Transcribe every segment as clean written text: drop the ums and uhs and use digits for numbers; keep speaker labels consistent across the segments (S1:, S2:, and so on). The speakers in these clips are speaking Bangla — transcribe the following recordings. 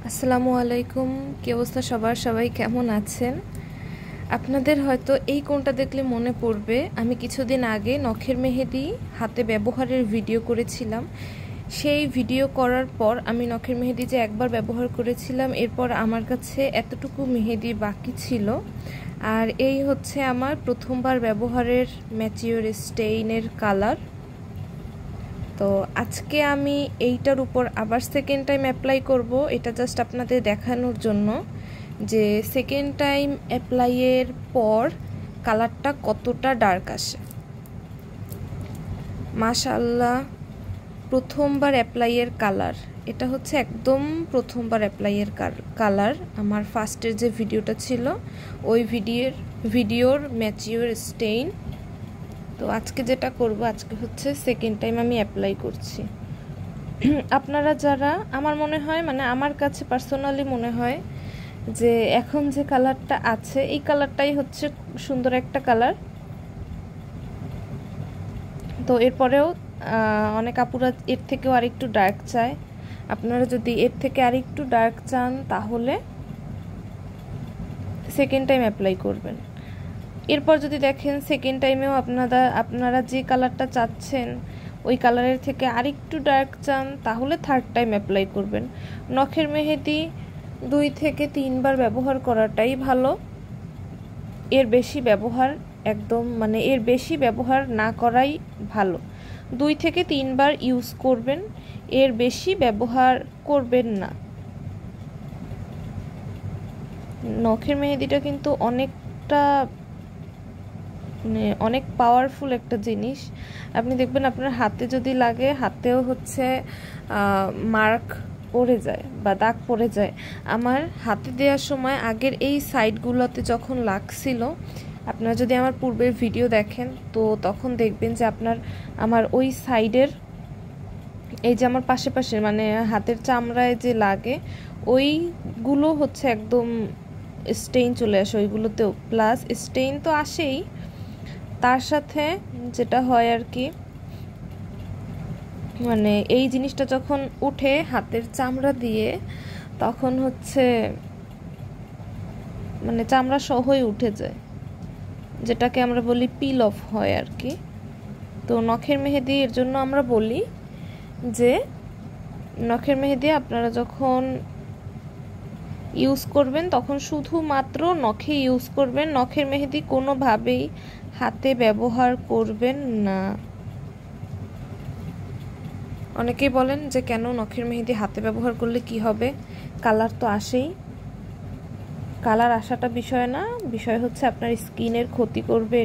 S1: আসসালামু আলাইকুম। কি অবস্থা সবার? সবাই কেমন আছেন? আপনাদের হয়তো এই কোণটা দেখলে মনে পড়বে, আমি কিছুদিন আগে নখের মেহেদি হাতে ব্যবহারের ভিডিও করেছিলাম। সেই ভিডিও করার পর আমি নখের মেহেদি যে একবার ব্যবহার করেছিলাম, এরপর আমার কাছে এতটুকু মেহেদি বাকি ছিল। আর এই হচ্ছে আমার প্রথমবার ব্যবহারের ম্যাচিওর স্টেইনের কালার। তো আজকে আমি এইটার উপর আবার সেকেন্ড টাইম অ্যাপ্লাই করব। এটা জাস্ট আপনাদের দেখানোর জন্য যে সেকেন্ড টাইম অ্যাপ্লাইয়ের পর কালারটা কতটা ডার্ক আসে। মাশাআল্লাহ, প্রথমবার অ্যাপ্লাইয়ের কালার এটা হচ্ছে, একদম প্রথমবার অ্যাপ্লাইয়ের কালার। আমার ফার্স্টের যে ভিডিওটা ছিল ওই ভিডিওর ম্যাচিওর স্টেইন। তো আজকে যেটা করব, আজকে হচ্ছে সেকেন্ড টাইম আমি অ্যাপ্লাই করছি। আপনারা যারা, আমার মনে হয়, মানে আমার কাছে পার্সোনালি মনে হয় যে এখন যে কালারটা আছে এই কালারটাই হচ্ছে সুন্দর একটা কালার। তো এরপরেও অনেক আপুরা এর থেকেও আরেকটু ডার্ক চায়। আপনারা যদি এর থেকে আরেকটু ডার্ক চান তাহলে সেকেন্ড টাইম অ্যাপ্লাই করবেন। এরপর যদি দেখেন সেকেন্ড টাইমেও আপনারা যে কালারটা চাচ্ছেন ওই কালারের থেকে আরেকটু ডার্ক চান, তাহলে থার্ড টাইম অ্যাপ্লাই করবেন। নখের মেহেদি 2 থেকে 3 বার ব্যবহার করাটাই ভালো। এর বেশি ব্যবহার এর বেশি ব্যবহার না করাই ভালো। 2 থেকে 3 বার ইউজ করবেন, এর বেশি ব্যবহার করবেন না। নখের মেহেদিটা কিন্তু অনেক পাওয়ারফুল একটা জিনিস। আপনি দেখবেন আপনার হাতে যদি লাগে, হাতেও হচ্ছে মার্ক পড়ে যায় বা দাগ পড়ে যায়। আমার হাতে দেওয়ার সময় আগের এই সাইডগুলোতে যখন লাগছিল, আপনারা যদি আমার পূর্বের ভিডিও দেখেন তো তখন দেখবেন যে আমার ওই সাইডের, এই যে আমার পাশে মানে হাতের চামড়ায় যে লাগে ওইগুলো হচ্ছে একদম স্টেইন চলে আসে ওইগুলোতেও। প্লাস স্টেইন তো আসেই, তার সাথে যেটা হয় আর কি, মানে এই জিনিসটা যখন উঠে হাতের চামড়া দিয়ে, তখন হচ্ছে মানে চামড়া সহই উঠে যায়, যেটাকে আমরা বলি পিল অফ হয় আর কি। তো নখের মেহেদি এর জন্য আমরা বলি যে নখের মেহেদি আপনারা যখন ইউজ করবেন তখন শুধুমাত্র নখে ইউজ করবেন। নখের মেহেদি কোনোভাবেই হাতে ব্যবহার করবেন না। অনেকেই বলেন যে কেন নখের মেহেদি হাতে ব্যবহার করলে কি হবে, কালার তো আসেই। কালার আসাটা বিষয় না, বিষয় হচ্ছে আপনার স্কিনের ক্ষতি করবে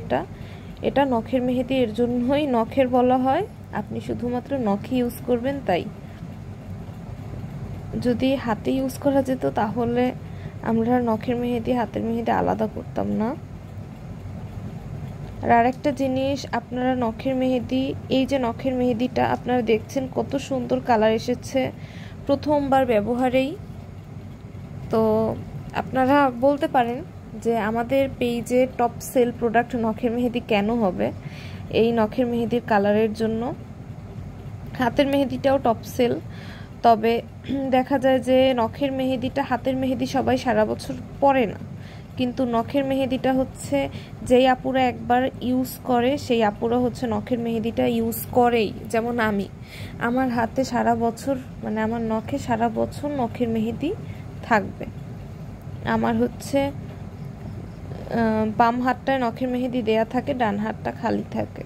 S1: এটা নখের মেহেদি এর জন্যই নখের বলা হয়। আপনি শুধুমাত্র নখে ইউজ করবেন। তাই যদি হাতে ইউজ করা যেত তাহলে আমরা নখের মেহেদি হাতের মেহেদি আলাদা করতাম না। আর আরেকটা জিনিস, আপনারা নখের মেহেদি, এই যে নখের মেহেদিটা আপনারা দেখছেন কত সুন্দর কালার এসেছে প্রথমবার ব্যবহারেই। তো আপনারা বলতে পারেন যে আমাদের পেজে টপ সেল প্রোডাক্ট নখের মেহেদি কেন হবে? এই নখের মেহেদির কালারের জন্য। হাতের মেহেদিটাও টপ সেল, তবে দেখা যায় যে নখের মেহেদিটা, হাতের মেহেদি সবাই সারা বছর পরে না, কিন্তু নখের মেহেদিটা হচ্ছে যেই আপুরা একবার ইউজ করে সেই আপুরা হচ্ছে নখের মেহেদিটা ইউজ করেই। যেমন আমার হাতে সারা বছর, মানে আমার নখে সারা বছর নখের মেহেদি থাকবে। আমার হচ্ছে বাম হাতটায় নখের মেহেদি দেয়া থাকে, ডান হাতটা খালি থাকে।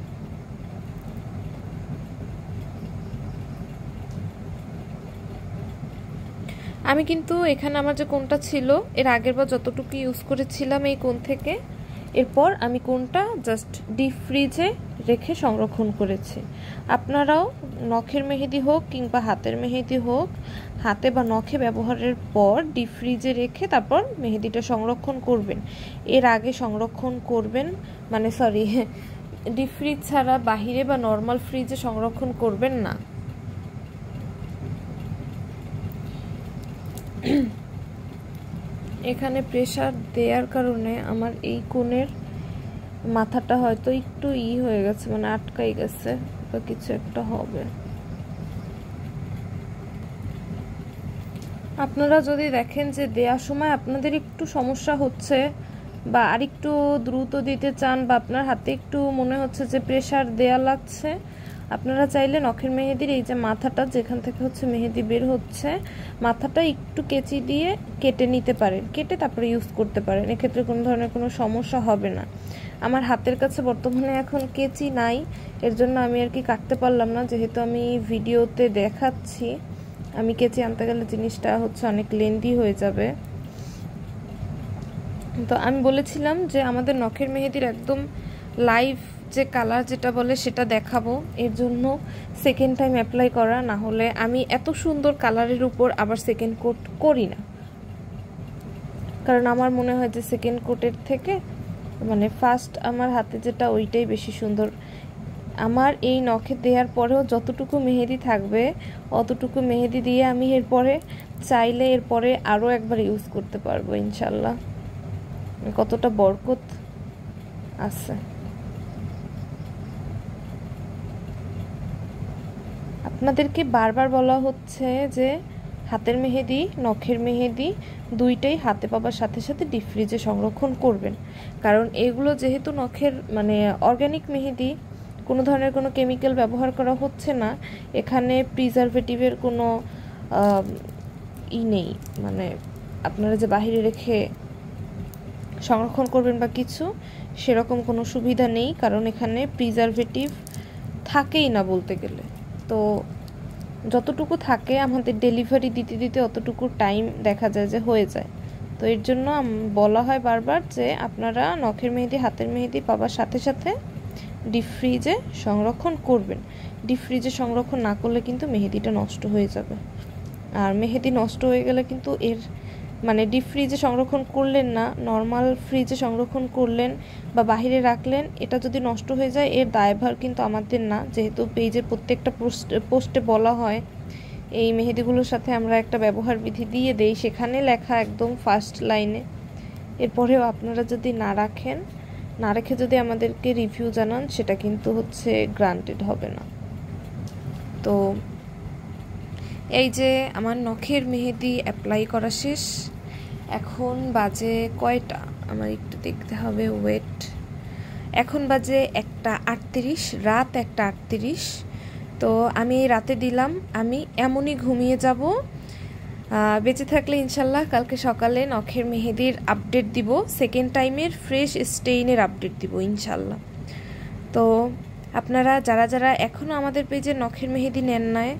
S1: আমি কিন্তু এখানে আমার যে কোনটা ছিল এর আগের বার যতটুকু ইউজ করেছিলাম এই কোন থেকে, এরপর আমি কোনটা জাস্ট ডিপ ফ্রিজে রেখে সংরক্ষণ করেছি। আপনারাও নখের মেহেদি হোক কিংবা হাতের মেহেদি হোক, হাতে বা নখে ব্যবহারের পর ডিপ ফ্রিজে রেখে তারপর মেহেদিটা সংরক্ষণ করবেন। এর আগে সংরক্ষণ করবেন, মানে সরি, ডিপ ফ্রিজ ছাড়া বাহিরে বা নর্মাল ফ্রিজে সংরক্ষণ করবেন না। এখানে প্রেসার দেওয়ার কারণে আমার এই কোণের মাথাটা হয়তো একটু হয়ে গেছে, মানে আটকাই গেছে বা কিছু একটা হবে। আপনারা যদি দেখেন যে দেওয়ার সময় আপনাদের একটু সমস্যা হচ্ছে বা আরেকটু দ্রুত দিতে চান বা আপনার হাতে একটু মনে হচ্ছে যে প্রেসার দেয়া লাগছে, আপনারা চাইলে নখের মেহেদির এই যে মাথাটা যেখান থেকে হচ্ছে মেহেদি বের হচ্ছে, মাথাটা একটু কেচি দিয়ে কেটে নিতে পারেন, কেটে তারপরে ইউজ করতে পারেন। এক্ষেত্রে কোনো ধরনের কোনো সমস্যা হবে না। আমার হাতের কাছে বর্তমানে এখন কেচি নাই, এর জন্য আমি আর কি কাটতে পারলাম না, যেহেতু আমি ভিডিওতে দেখাচ্ছি। আমি কেচি আনতে গেলে জিনিসটা হচ্ছে অনেক লেন্দি হয়ে যাবে। তো আমি বলেছিলাম যে আমাদের নখের মেহেদির একদম লাইভ যে কালার যেটা বলে সেটা দেখাবো, এর জন্য সেকেন্ড টাইম অ্যাপ্লাই করা, না হলে আমি এত সুন্দর কালারের উপর আবার সেকেন্ড কোট করি না। কারণ আমার মনে হয় যে সেকেন্ড কোটের থেকে মানে ফার্স্ট আমার হাতে যেটা ওইটাই বেশি সুন্দর। আমার এই নখে দেওয়ার পরেও যতটুকু মেহেদি থাকবে অতটুকু মেহেদি দিয়ে আমি এরপরে চাইলে এরপরে আরও একবার ইউজ করতে পারবো ইনশাল্লাহ। কতটা বরকত আছে। আপনাদেরকে বারবার বলা হচ্ছে যে হাতের মেহেদি নখের মেহেদি দুইটাই হাতে পাবার সাথে সাথে ডিপ ফ্রিজে সংরক্ষণ করবেন। কারণ এগুলো যেহেতু নখের মানে অর্গানিক মেহেদি, কোনো ধরনের কোনো কেমিক্যাল ব্যবহার করা হচ্ছে না, এখানে প্রিজারভেটিভের কোনো নেই, মানে আপনারা যে বাহিরে রেখে সংরক্ষণ করবেন বা কিছু সেরকম কোনো সুবিধা নেই, কারণ এখানে প্রিজারভেটিভ থাকেই না বলতে গেলে। তো যতটুকু থাকে আমাদের ডেলিভারি দিতে দিতে অতটুকু টাইম দেখা যায় যে হয়ে যায়। তো এর জন্য বলা হয় বারবার যে আপনারা নখের মেহেদি হাতের মেহেদি পাবার সাথে সাথে ডিপ ফ্রিজে সংরক্ষণ করবেন। ডিপ ফ্রিজে সংরক্ষণ না করলে কিন্তু মেহেদিটা নষ্ট হয়ে যাবে, আর মেহেদি নষ্ট হয়ে গেলে কিন্তু এর মানে ডিপ ফ্রিজে সংরক্ষণ করলেন না, নর্মাল ফ্রিজে সংরক্ষণ করলেন বা বাহিরে রাখলেন, এটা যদি নষ্ট হয়ে যায় এর দায়ভার কিন্তু আমাদের না। যেহেতু পেজের প্রত্যেকটা পোস্টে বলা হয় এই মেহেদিগুলোর সাথে আমরা একটা ব্যবহার বিধি দিয়ে দেই, সেখানে লেখা একদম ফার্স্ট লাইনে। এরপরেও আপনারা যদি না রাখেন, না রেখে যদি আমাদেরকে রিভিউ জানান, সেটা কিন্তু হচ্ছে গ্রান্টেড হবে না। তো এই যে আমার নখের মেহেদি অ্যাপ্লাই করা শেষ, এখন বাজে কয়টা আমার একটু দেখতে হবে, ওয়েট, এখন বাজে 1:38, রাত 1:38। তো আমি রাতে দিলাম, আমি এমনই ঘুমিয়ে যাব। বেঁচে থাকলে ইনশাল্লাহ কালকে সকালে নখের মেহেদির আপডেট দিব, সেকেন্ড টাইমের ফ্রেশ স্টেইনের আপডেট দিব ইনশাল্লাহ। তো আপনারা যারা যারা এখনও আমাদের পেজে নখের মেহেদি নেন নাই,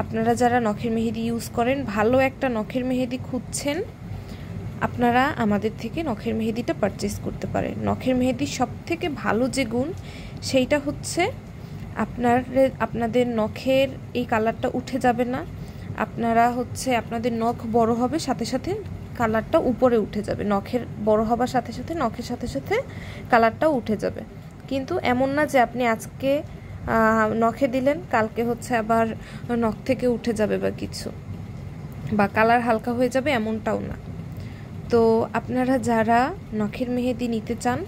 S1: আপনারা যারা নখের মেহেদি ইউজ করেন, ভালো একটা নখের মেহেদি খুঁজছেন, আপনারা আমাদের থেকে নখের মেহেদিটা পারচেস করতে পারেন। নখের মেহেদির সবথেকে ভালো যে গুণ সেইটা হচ্ছে আপনাদের নখের এই কালারটা উঠে যাবে না। আপনারা হচ্ছে আপনাদের নখ বড় হবে, সাথে সাথে কালারটা উপরে উঠে যাবে, নখের বড় হবার সাথে সাথে নখের সাথে সাথে কালারটাও উঠে যাবে। কিন্তু এমন না যে আপনি আজকে নখে দিলেন কালকে হচ্ছে আবার নখ থেকে উঠে যাবে বা কিছু, বা কালার হালকা হয়ে যাবে, এমনটাও না। তো আপনারা যারা নখের মেহেদি নিতে চান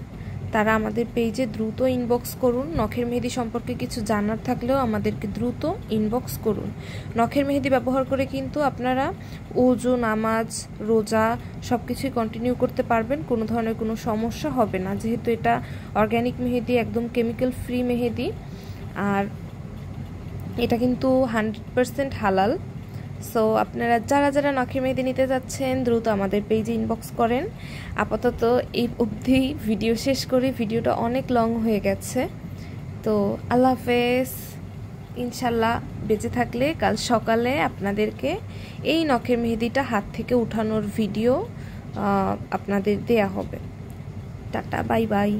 S1: তারা আমাদের পেজে দ্রুত ইনবক্স করুন। নখের মেহেদি সম্পর্কে কিছু জানার থাকলেও আমাদেরকে দ্রুত ইনবক্স করুন। নখের মেহেদি ব্যবহার করে কিন্তু আপনারা ওযু, নামাজ, রোজা সব কিছুই কন্টিনিউ করতে পারবেন, কোনো ধরনের কোনো সমস্যা হবে না, যেহেতু এটা অর্গ্যানিক মেহেদি, একদম কেমিক্যাল ফ্রি মেহেদি, আর এটা কিন্তু 100% হালাল। সো আপনারা যারা যারা নখের মেহেদি নিতে যাচ্ছেন দ্রুত আমাদের পেজে ইনবক্স করেন। আপাতত এই অবধি ভিডিও শেষ করি, ভিডিওটা অনেক লং হয়ে গেছে। তো আল্লাহ হাফেজ। ইনশাল্লাহ বেঁচে থাকলে কাল সকালে আপনাদেরকে এই নখের মেহেদিটা হাত থেকে উঠানোর ভিডিও আপনাদের দেয়া হবে। Tata, bye bye.